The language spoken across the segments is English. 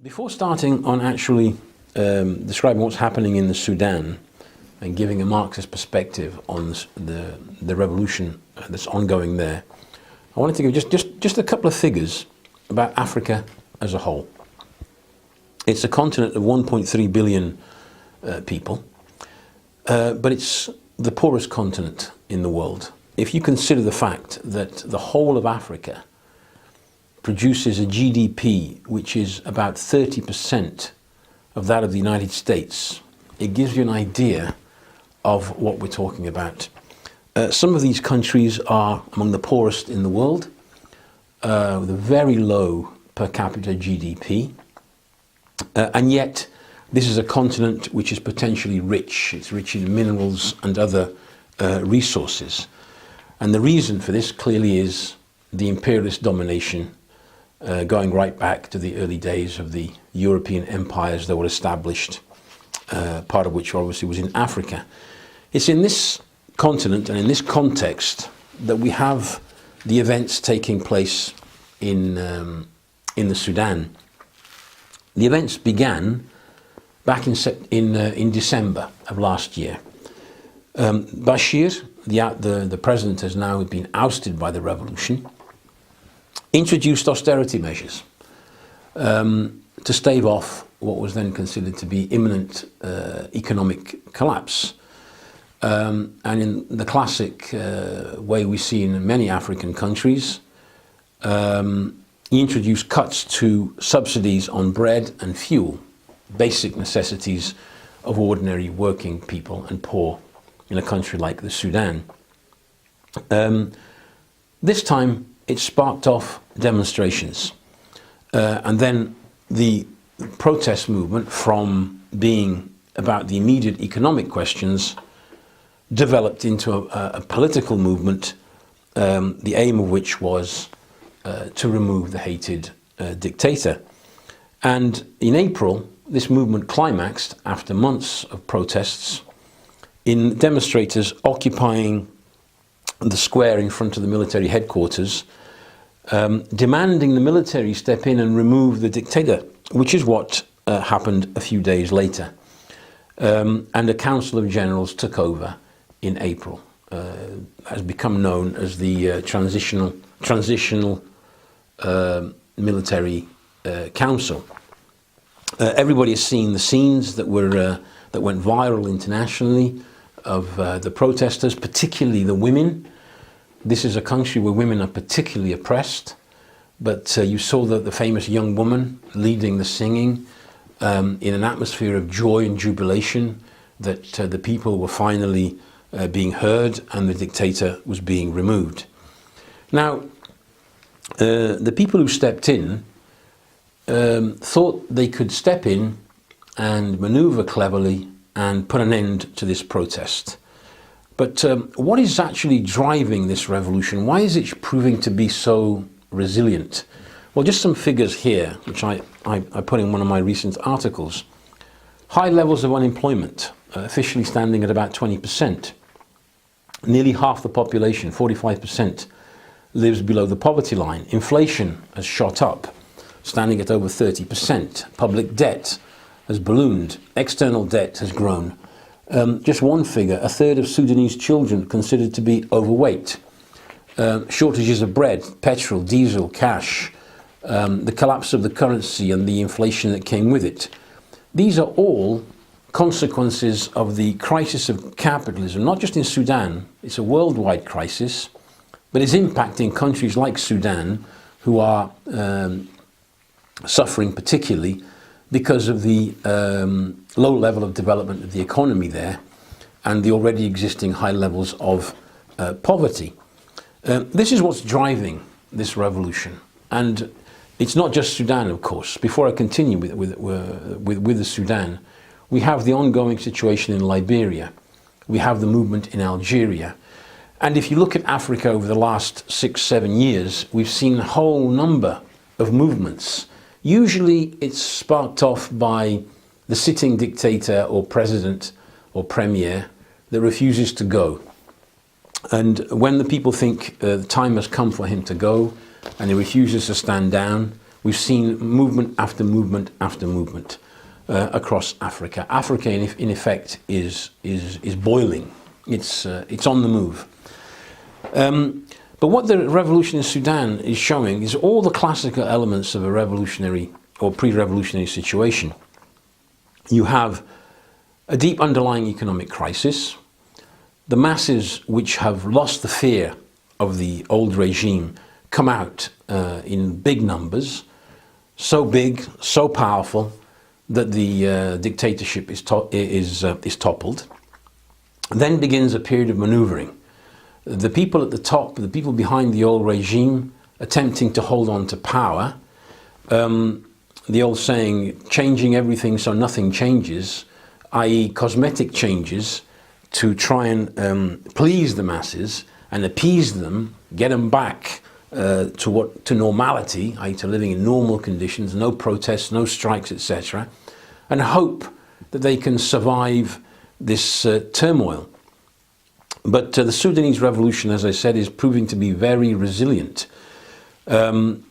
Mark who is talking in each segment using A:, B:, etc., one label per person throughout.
A: Before starting on actually describing what's happening in the Sudan and giving a Marxist perspective on the revolution that's ongoing there, I wanted to give just a couple of figures about Africa as a whole. It's a continent of 1.3 billion people, but it's the poorest continent in the world. If you consider the fact that the whole of Africa produces a GDP which is about 30% of that of the United States, it gives you an idea of what we're talking about. Some of these countries are among the poorest in the world, with a very low per capita GDP, and yet this is a continent which is potentially rich. It's rich in minerals and other resources. And the reason for this clearly is the imperialist domination going right back to the early days of the European empires that were established, part of which obviously was in Africa. It's in this continent and in this context that we have the events taking place in the Sudan. The events began back in December of last year. Bashir, the president, has now been ousted by the revolution, introduced austerity measures to stave off what was then considered to be imminent economic collapse. And in the classic way we see in many African countries, he introduced cuts to subsidies on bread and fuel, basic necessities of ordinary working people and poor in a country like the Sudan. This time it sparked off demonstrations, and then the protest movement, from being about the immediate economic questions, developed into a political movement, the aim of which was to remove the hated dictator. And in April, this movement climaxed after months of protests in demonstrators occupying the square in front of the military headquarters, demanding the military step in and remove the dictator, which is what happened a few days later. And a council of generals took over in April, has become known as the transitional military council. Everybody has seen the scenes that went viral internationally of the protesters, particularly the women. This is a country where women are particularly oppressed, but you saw the famous young woman leading the singing in an atmosphere of joy and jubilation that the people were finally being heard and the dictator was being removed. Now, the people who stepped in thought they could step in and maneuver cleverly and put an end to this protest. But what is actually driving this revolution? Why is it proving to be so resilient? Well, just some figures here, which I put in one of my recent articles. High levels of unemployment, officially standing at about 20%. Nearly half the population, 45%, lives below the poverty line. Inflation has shot up, standing at over 30%. Public debt has ballooned. External debt has grown. Just one figure, a third of Sudanese children considered to be overweight. Shortages of bread, petrol, diesel, cash, the collapse of the currency and the inflation that came with it. These are all consequences of the crisis of capitalism, not just in Sudan. It's a worldwide crisis, but it's impacting countries like Sudan, who are suffering particularly because of the low level of development of the economy there and the already existing high levels of poverty. This is what's driving this revolution. And it's not just Sudan, of course. Before I continue with the Sudan, we have the ongoing situation in Liberia. We have the movement in Algeria. And if you look at Africa over the last 6-7 years, we've seen a whole number of movements. Usually it's sparked off by the sitting dictator or president or premier that refuses to go. And when the people think the time has come for him to go and he refuses to stand down, we've seen movement after movement after movement across Africa. Africa, in effect, is boiling. It's on the move. But what the revolution in Sudan is showing is all the classical elements of a revolutionary or pre-revolutionary situation. You have a deep underlying economic crisis. The masses which have lost the fear of the old regime come out in big numbers, so big, so powerful that the dictatorship is toppled. Then begins a period of maneuvering. The people at the top, the people behind the old regime, attempting to hold on to power. The old saying, changing everything so nothing changes, i.e. cosmetic changes to try and please the masses and appease them, get them back to normality, i.e. to living in normal conditions, no protests, no strikes, etc., and hope that they can survive this turmoil. But the Sudanese revolution, as I said, is proving to be very resilient. It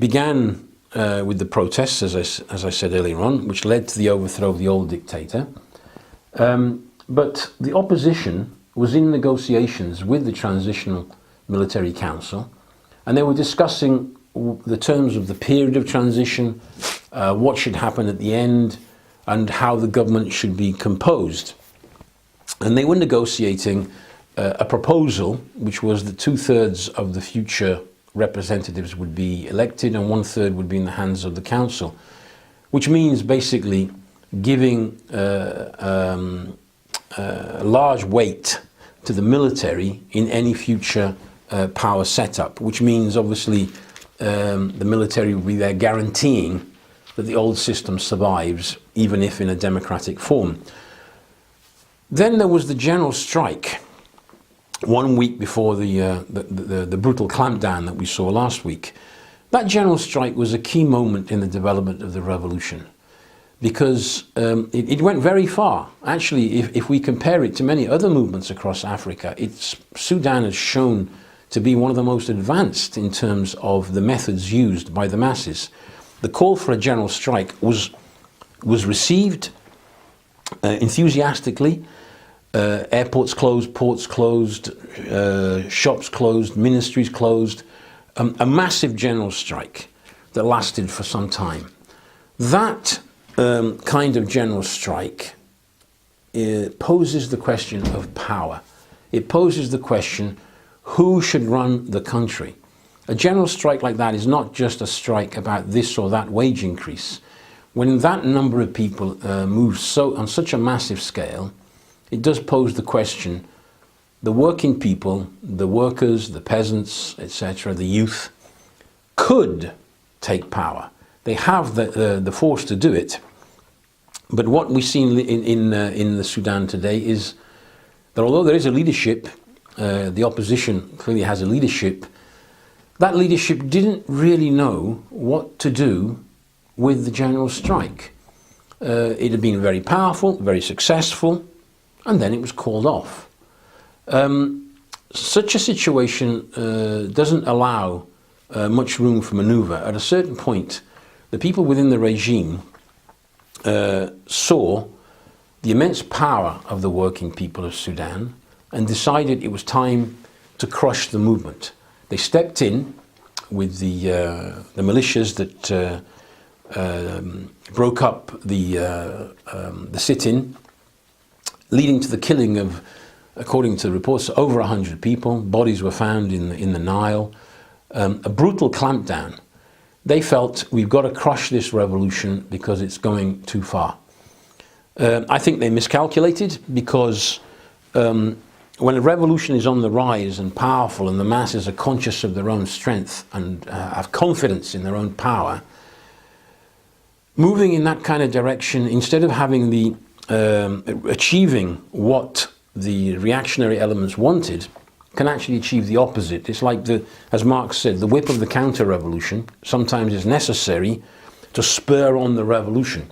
A: began with the protests, as I said earlier on, which led to the overthrow of the old dictator. But the opposition was in negotiations with the Transitional Military Council, and they were discussing the terms of the period of transition, what should happen at the end, and how the government should be composed. And they were negotiating a proposal, which was that 2/3 of the future representatives would be elected and 1/3 would be in the hands of the council, which means basically giving a large weight to the military in any future power setup, which means obviously the military will be there guaranteeing that the old system survives, even if in a democratic form. Then there was the general strike 1 week before the brutal clampdown that we saw last week. That general strike was a key moment in the development of the revolution, because it went very far. Actually, if we compare it to many other movements across Africa, Sudan has shown to be one of the most advanced in terms of the methods used by the masses. The call for a general strike was received enthusiastically. Airports closed, ports closed, shops closed, ministries closed. A massive general strike that lasted for some time. That kind of general strike poses the question of power. It poses the question, who should run the country? A general strike like that is not just a strike about this or that wage increase. When that number of people move on such a massive scale, it does pose the question, the working people, the workers, the peasants, etc., the youth, could take power. They have the force to do it. But what we see in the Sudan today is that although there is a leadership, the opposition clearly has a leadership, that leadership didn't really know what to do with the general strike. It had been very powerful, very successful, and then it was called off. Such a situation doesn't allow much room for maneuver. At a certain point, the people within the regime saw the immense power of the working people of Sudan and decided it was time to crush the movement. They stepped in with the militias that broke up the sit-in, leading to the killing of, according to the reports, over 100 people. Bodies were found in the Nile. A brutal clampdown. They felt, we've got to crush this revolution because it's going too far. I think they miscalculated, because when a revolution is on the rise and powerful and the masses are conscious of their own strength and have confidence in their own power, moving in that kind of direction, instead of having the achieving what the reactionary elements wanted, can actually achieve the opposite. It's like, as Marx said, the whip of the counter-revolution sometimes is necessary to spur on the revolution.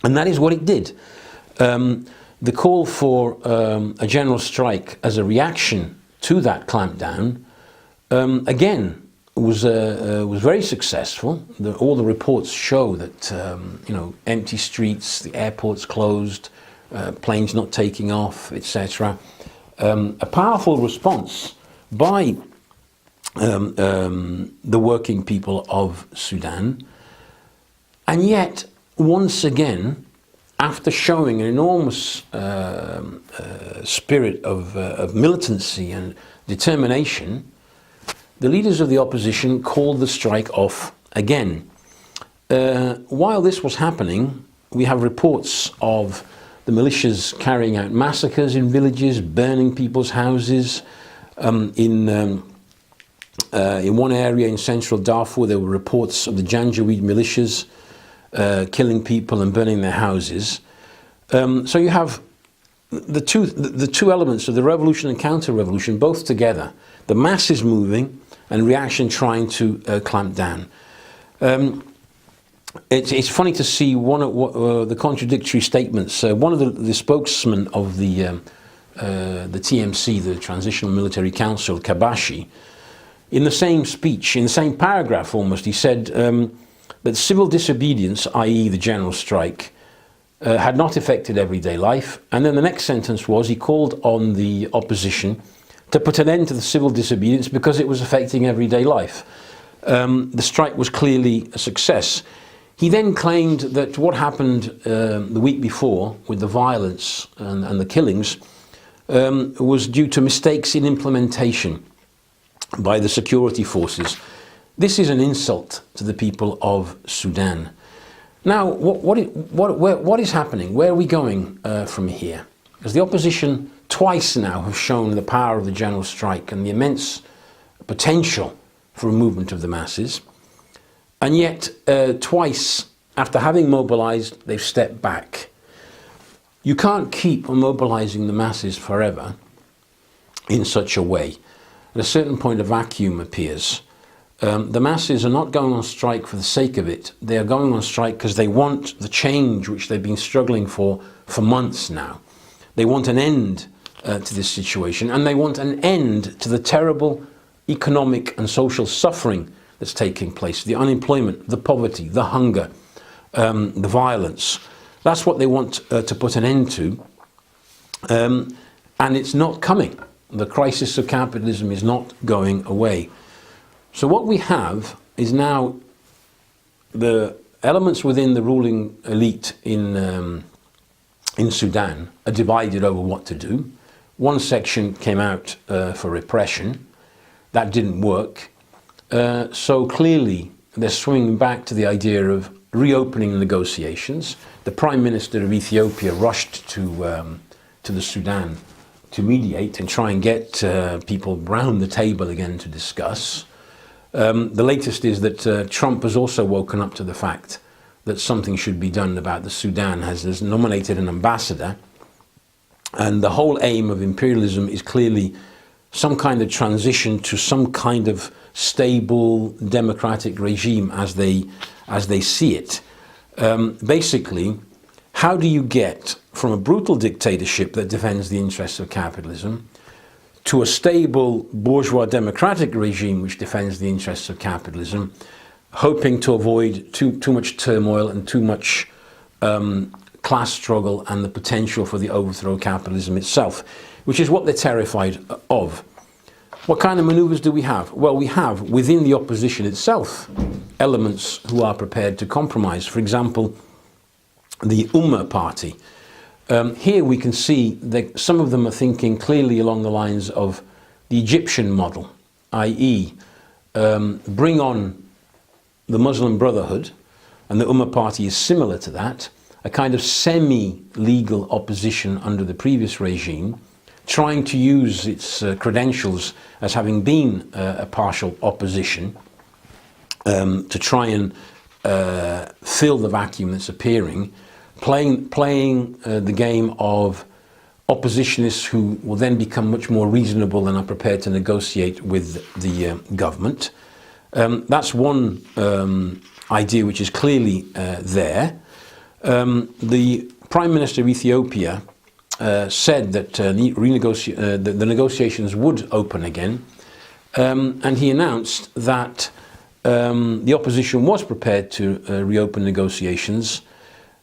A: And that is what it did. The call for a general strike as a reaction to that clampdown, again, was very successful. All the reports show that empty streets, the airports closed, planes not taking off, etc. A powerful response by the working people of Sudan, and yet once again, after showing an enormous spirit of militancy and determination, the leaders of the opposition called the strike off again. While this was happening, we have reports of the militias carrying out massacres in villages, burning people's houses. In one area in central Darfur, there were reports of the Janjaweed militias killing people and burning their houses. So you have the two elements of the revolution and counter-revolution both together. The masses moving and reaction trying to clamp down. It's funny to see one of the contradictory statements. One of the spokesmen of the TMC, the Transitional Military Council, Kabashi, in the same speech, in the same paragraph almost, he said that civil disobedience, i.e. the general strike, had not affected everyday life. And then the next sentence was he called on the opposition to put an end to the civil disobedience because it was affecting everyday life. The strike was clearly a success. He then claimed that what happened the week before with the violence and the killings was due to mistakes in implementation by the security forces. This is an insult to the people of Sudan. Now, what is happening? Where are we going from here? Because the opposition twice now have shown the power of the general strike and the immense potential for a movement of the masses. And yet, twice, after having mobilized, they've stepped back. You can't keep mobilizing the masses forever in such a way. At a certain point, a vacuum appears. The masses are not going on strike for the sake of it. They are going on strike because they want the change which they've been struggling for months now. They want an end to this situation, and they want an end to the terrible economic and social suffering that's taking place, the unemployment, the poverty, the hunger, the violence. That's what they want to put an end to, and it's not coming. The crisis of capitalism is not going away. So what we have is now the elements within the ruling elite in Sudan are divided over what to do. One section came out for repression. That didn't work. So clearly they're swinging back to the idea of reopening negotiations. The Prime Minister of Ethiopia rushed to the Sudan to mediate and try and get people round the table again to discuss. The latest is that Trump has also woken up to the fact that something should be done about the Sudan, has nominated an ambassador. And the whole aim of imperialism is clearly some kind of transition to some kind of stable democratic regime as they see it. Basically, how do you get from a brutal dictatorship that defends the interests of capitalism to a stable bourgeois democratic regime which defends the interests of capitalism, hoping to avoid too much turmoil and too much class struggle and the potential for the overthrow of capitalism itself, which is what they're terrified of. What kind of maneuvers do we have? Well, we have within the opposition itself elements who are prepared to compromise. For example, the Ummah party. Here we can see that some of them are thinking clearly along the lines of the Egyptian model, i.e. Bring on the Muslim Brotherhood, and the Ummah party is similar to that, a kind of semi-legal opposition under the previous regime, trying to use its credentials as having been a partial opposition to try and fill the vacuum that's appearing, playing the game of oppositionists who will then become much more reasonable and are prepared to negotiate with the government. That's one idea which is clearly there. The Prime Minister of Ethiopia said that the negotiations would open again, and he announced that the opposition was prepared to reopen negotiations.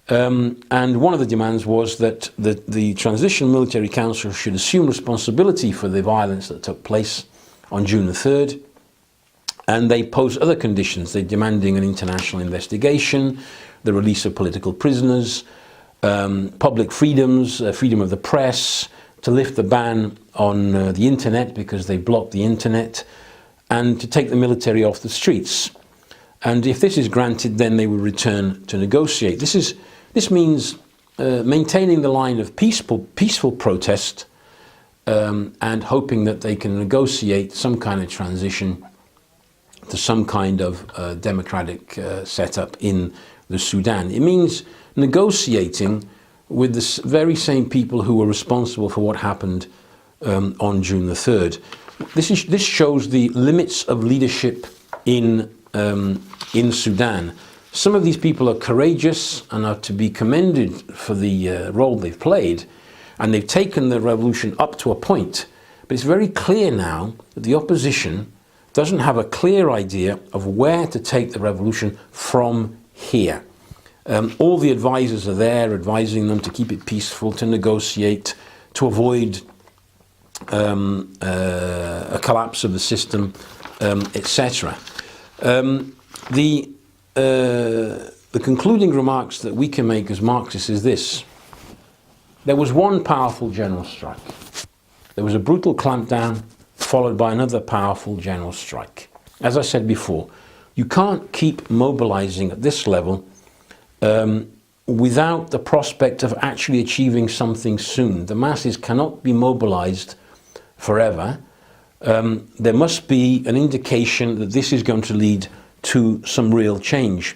A: And one of the demands was that the Transitional Military Council should assume responsibility for the violence that took place on June the 3rd. And they posed other conditions. They're demanding an international investigation, the release of political prisoners, public freedoms, freedom of the press, to lift the ban on the internet because they blocked the internet, and to take the military off the streets. And if this is granted, then they will return to negotiate. This means maintaining the line of peaceful protest and hoping that they can negotiate some kind of transition to some kind of democratic setup in the Sudan. It means negotiating with the very same people who were responsible for what happened on June the 3rd. This shows the limits of leadership in Sudan. Some of these people are courageous and are to be commended for the role they've played, and they've taken the revolution up to a point. But it's very clear now that the opposition doesn't have a clear idea of where to take the revolution from here. All the advisors are there advising them to keep it peaceful, to negotiate, to avoid a collapse of the system, etc. The concluding remarks that we can make as Marxists is this. There was one powerful general strike. There was a brutal clampdown followed by another powerful general strike. As I said before, you can't keep mobilizing at this level without the prospect of actually achieving something soon. The masses cannot be mobilized forever. There must be an indication that this is going to lead to some real change.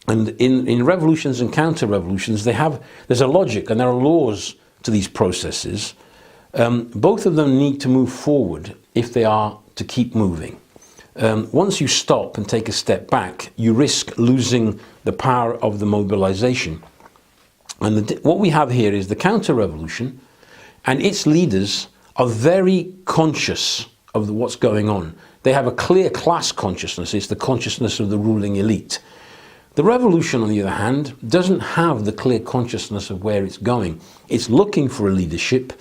A: And in revolutions and counter-revolutions, there's a logic and there are laws to these processes. Both of them need to move forward if they are to keep moving. Once you stop and take a step back, you risk losing the power of the mobilization. And what we have here is the counter-revolution, and its leaders are very conscious of what's going on. They have a clear class consciousness. It's the consciousness of the ruling elite. The revolution, on the other hand, doesn't have the clear consciousness of where it's going. It's looking for a leadership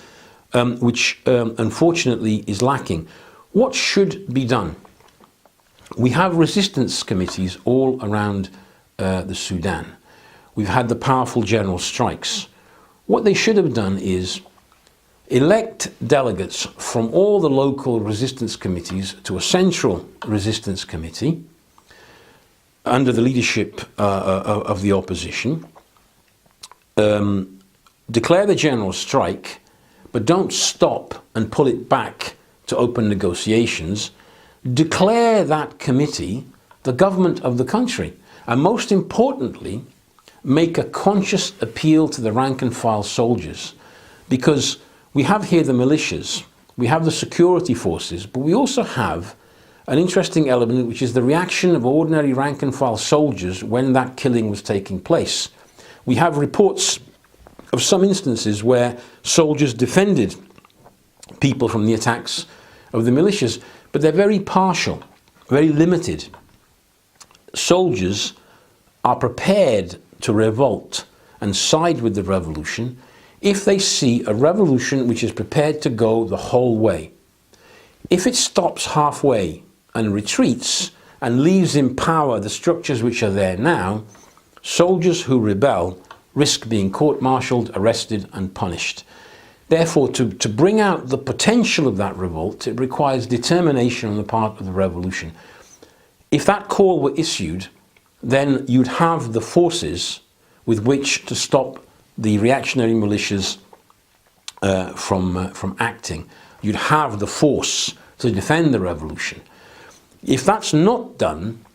A: which unfortunately is lacking. What should be done? We have resistance committees all around the Sudan. We've had the powerful general strikes. What they should have done is elect delegates from all the local resistance committees to a central resistance committee under the leadership of the opposition. Declare the general strike, but don't stop and pull it back to open negotiations. Declare that committee the government of the country. And most importantly, make a conscious appeal to the rank and file soldiers. Because we have here the militias, we have the security forces, but we also have an interesting element, which is the reaction of ordinary rank and file soldiers when that killing was taking place. We have reports of some instances where soldiers defended people from the attacks of the militias, but they're very partial, very limited. Soldiers are prepared to revolt and side with the revolution if they see a revolution which is prepared to go the whole way. If it stops halfway and retreats and leaves in power the structures which are there now, soldiers who rebel risk being court-martialed, arrested and punished. Therefore, to bring out the potential of that revolt, it requires determination on the part of the revolution. If that call were issued, then you'd have the forces with which to stop the reactionary militias from acting. You'd have the force to defend the revolution. If that's not done,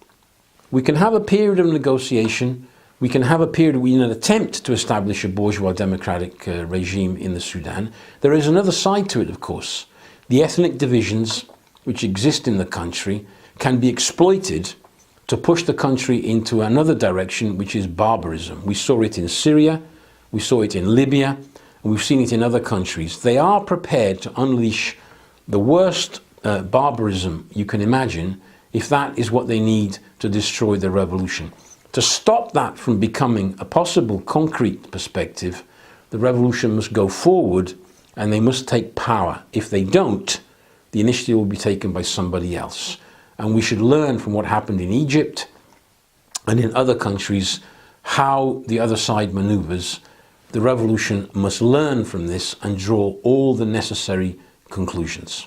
A: we can have a period of negotiation. We can have a period in an attempt to establish a bourgeois democratic regime in the Sudan. There is another side to it, of course. The ethnic divisions which exist in the country can be exploited to push the country into another direction, which is barbarism. We saw it in Syria, we saw it in Libya, and we've seen it in other countries. They are prepared to unleash the worst barbarism you can imagine, if that is what they need to destroy the revolution. To stop that from becoming a possible concrete perspective, the revolution must go forward and they must take power. If they don't, the initiative will be taken by somebody else. And we should learn from what happened in Egypt and in other countries how the other side maneuvers. The revolution must learn from this and draw all the necessary conclusions.